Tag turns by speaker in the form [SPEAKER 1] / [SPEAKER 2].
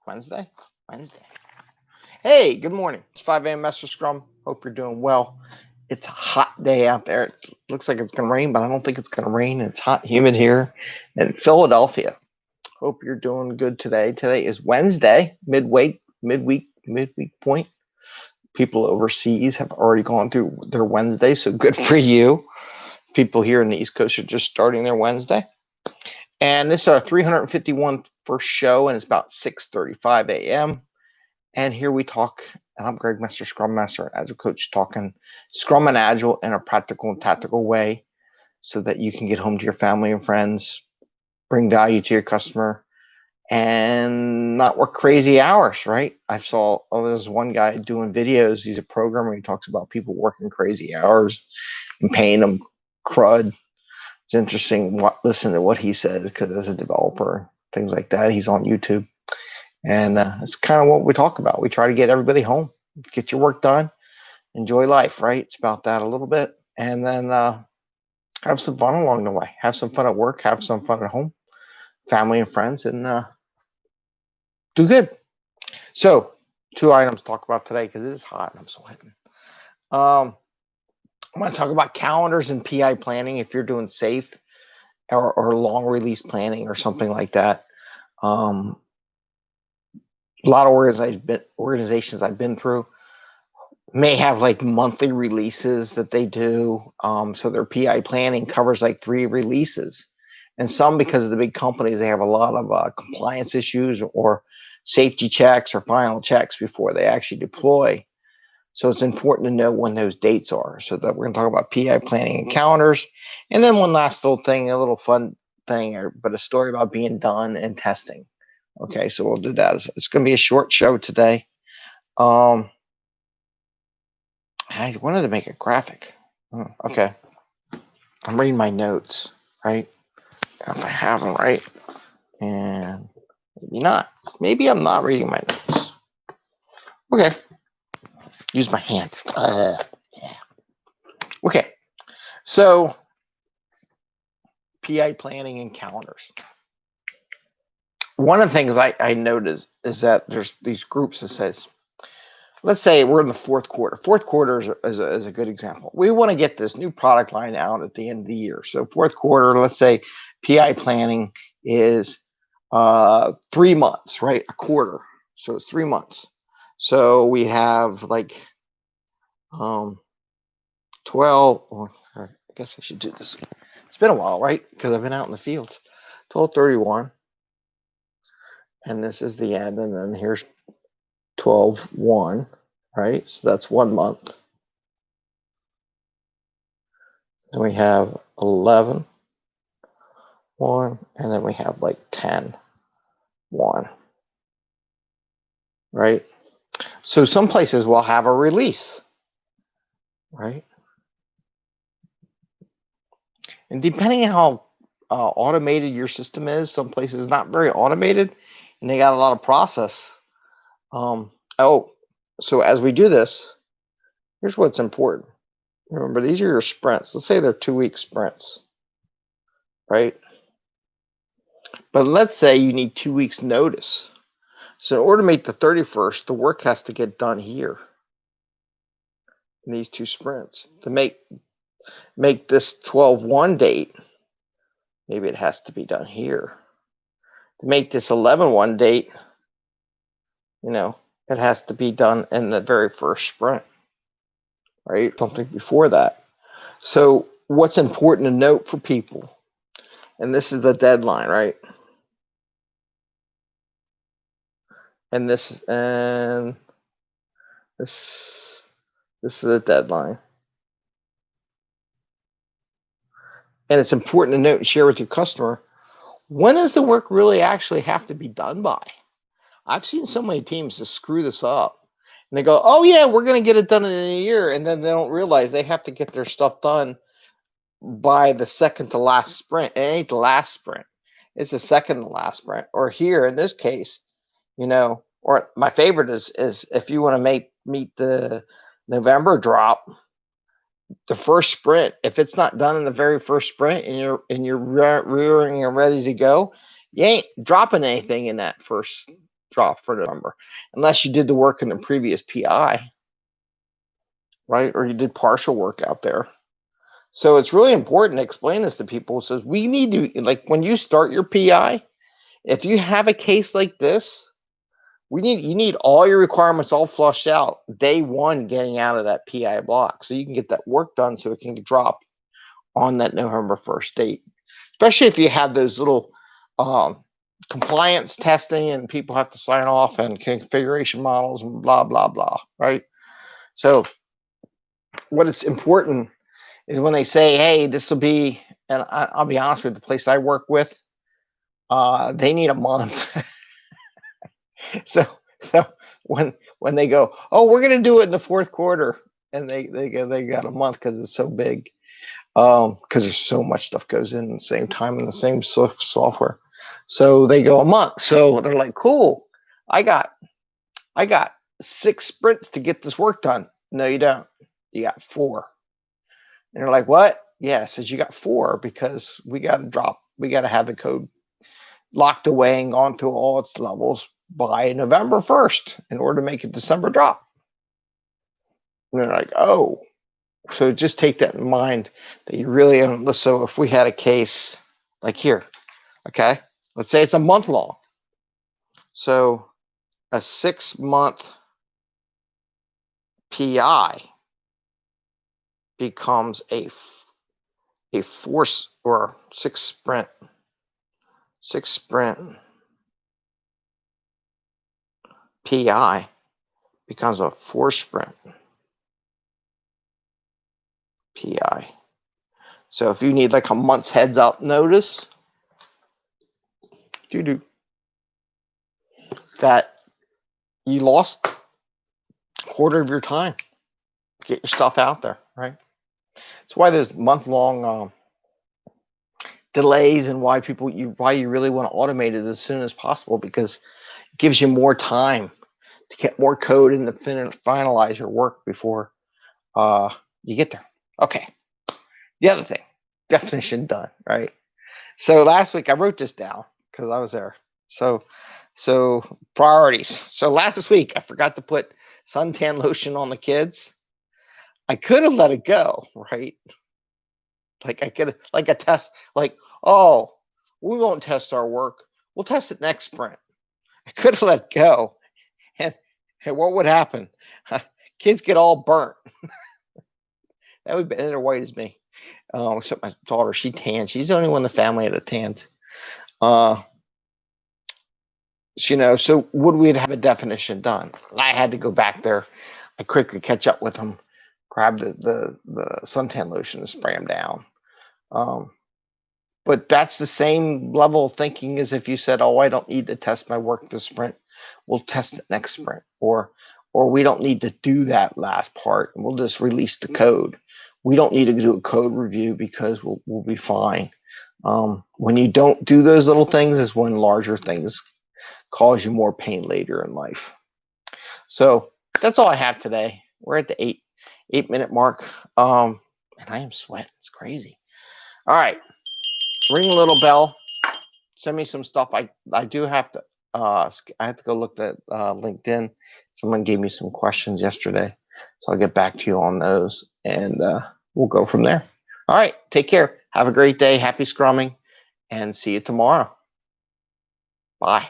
[SPEAKER 1] Wednesday? Wednesday. Hey, good morning. It's 5 a.m. Mester Scrum. Hope you're doing well. It's a hot day out there. It looks like it's going to rain, but I don't think it's going to rain. It's hot, humid here in Philadelphia. Hope you're doing good today. Today is Wednesday, midweek point. People overseas have already gone through their Wednesday, so good for you. People here in the East Coast are just starting their Wednesday. And this is our 351st first show, and it's about 6:35 a.m. And here we talk, and I'm Greg Mester, Scrum Master and Agile Coach, talking Scrum and Agile in a practical and tactical way so that you can get home to your family and friends, bring value to your customer, and not work crazy hours, right? There's one guy doing videos. He's a programmer. He talks about people working crazy hours and paying them crud. It's interesting. Listen to what he says, because as a developer, things like that, he's on YouTube. And it's kind of what we talk about. We try to get everybody home, get your work done, enjoy life, right? It's about that a little bit. And then have some fun along the way. Have some fun at work, have some fun at home, family and friends, and do good. So 2 items to talk about today, because it is hot and I'm sweating. I want to talk about calendars and PI planning if you're doing safe or long release planning or something like that. A lot of organizations I've been through may have like monthly releases that they do. So their PI planning covers like 3 releases. And some, because of the big companies, they have a lot of compliance issues or safety checks or final checks before they actually deploy. So it's important to know when those dates are, so that we're going to talk about PI planning and calendars. And then one last little thing, a little fun thing, but a story about being done and testing. Okay, so we'll do that. It's going to be a short show today. I wanted to make a graphic. Okay. I'm reading my notes, right? If I have them right. And maybe not. Maybe I'm not reading my notes. Okay. Use my hand. Okay. So, PI planning and calendars. One of the things I noticed is that there's these groups that says, let's say we're in the fourth quarter. Fourth quarter is a good example. We want to get this new product line out at the end of the year. So fourth quarter, let's say PI planning is 3 months, right? A quarter. So it's 3 months. So we have like 12, or I guess I should do this. It's been a while, right? Because I've been out in the field. 12/31. And this is the end. And then here's 12/1, right? So that's 1 month. Then we have 11/1, and then we have like 10/1, right? So some places will have a release, right? And depending on how automated your system is, some places not very automated, and they got a lot of process. So as we do this, here's what's important. Remember, these are your sprints. Let's say they're 2-week sprints, right? But let's say you need 2 weeks notice. So in order to make the 31st, the work has to get done here in these 2 sprints. To make this 12/1 date, maybe it has to be done here. To make this 11/1 date, it has to be done in the very first sprint, right? Something before that. So what's important to note for people, and this is the deadline, right? And this is the deadline. And it's important to note and share with your customer, when does the work really actually have to be done by? I've seen so many teams just screw this up. And they go, oh, yeah, we're going to get it done in a year. And then they don't realize they have to get their stuff done by the second to last sprint. It ain't the last sprint. It's the second to last sprint. Or here, in this case, or my favorite is if you want to meet the November drop, the first sprint, if it's not done in the very first sprint and you're rearing and ready to go, you ain't dropping anything in that first drop for November, unless you did the work in the previous PI, right? Or you did partial work out there. So it's really important to explain this to people. It says we need to, like, when you start your PI, if you have a case like this, you need all your requirements all flushed out day one getting out of that PI block, so you can get that work done so it can drop on that November 1st date. Especially if you have those little compliance testing and people have to sign off and configuration models and blah, blah, blah, right? So what it's important is when they say, hey, this will be, and I'll be honest with you, the place I work with, they need a month. so when they go, oh, we're going to do it in the fourth quarter, and they got a month because it's so big, because there's so much stuff goes in at the same time in the same software. So they go a month. So they're like, cool, I got 6 sprints to get this work done. No, you don't. You got 4. And they're like, what? Yeah, says you got 4 because we got to have the code locked away and gone through all its levels by November 1st in order to make a December drop. And they're like, oh, so just take that in mind that you really, so if we had a case like here, okay, let's say it's a month long. So a 6-month PI becomes a force or 6 sprint PI becomes a 4 sprint PI. So if you need like a month's heads up notice, that you lost a quarter of your time. Get your stuff out there, right? That's why there's month-long delays and why you really want to automate it as soon as possible, because it gives you more time to get more code and to finalize your work before you get there. Okay. The other thing, definition done, right? So last week I wrote this down because I was there. So priorities. So last week I forgot to put suntan lotion on the kids. I could have let it go, right? Like I could, like a test, like, oh, we won't test our work. We'll test it next sprint. I could have let go. And what would happen? Kids get all burnt. That would be, they're white as me. Except my daughter, she tans. She's the only one in the family that tans. So would we have a definition done? I had to go back there. I quickly catch up with them, grab the suntan lotion and spray them down. But that's the same level of thinking as if you said, oh, I don't need to test my work this sprint. We'll test it next sprint. Or we don't need to do that last part. We'll just release the code. We don't need to do a code review because we'll be fine. When you don't do those little things is when larger things cause you more pain later in life. So that's all I have today. We're at the 8-minute mark. And I am sweating. It's crazy. All right. Ring a little bell. Send me some stuff. I do have to I have to go look at LinkedIn. Someone gave me some questions yesterday, so I'll get back to you on those, and we'll go from there. All right, take care. Have a great day. Happy scrumming, and see you tomorrow. Bye.